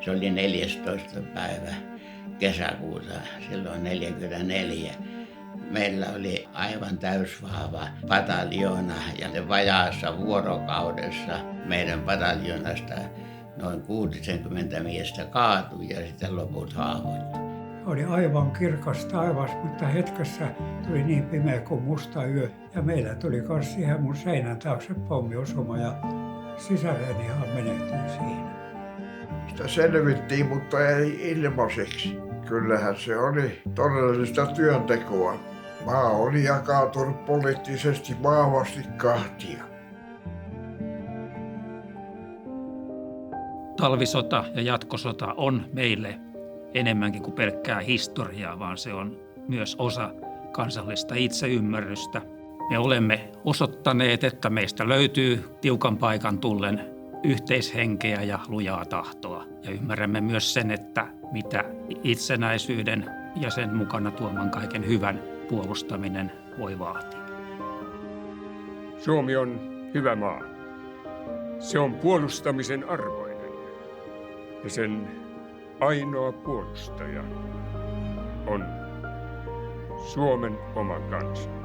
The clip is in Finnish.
Se oli 14. päivä kesäkuuta, silloin 44. Meillä oli aivan täysvahva pataljoona ja vajaassa vuorokaudessa meidän pataljoonasta noin 60 miestä kaatui ja sitten loput haavoittui. Oli aivan kirkas taivas, mutta hetkessä tuli niin pimeä kuin musta yö. Ja meillä tuli myös siihen mun seinän taakse pommiosuma ja sisarenihan menehtyi siinä. Sitä selvittiin, mutta ei ilmaiseksi. Kyllähän se oli todellista työntekoa. Maa oli jakautunut poliittisesti vahvasti kahtia. Talvisota ja jatkosota on meille enemmänkin kuin pelkkää historiaa, vaan se on myös osa kansallista itseymmärrystä. Me olemme osoittaneet, että meistä löytyy tiukan paikan tullen yhteishenkeä ja lujaa tahtoa. Ja ymmärrämme myös sen, että mitä itsenäisyyden ja sen mukana tuoman kaiken hyvän puolustaminen voi vaatia. Suomi on hyvä maa. Se on puolustamisen arvoinen. Ja sen ainoa puolustaja on Suomen oma kansa.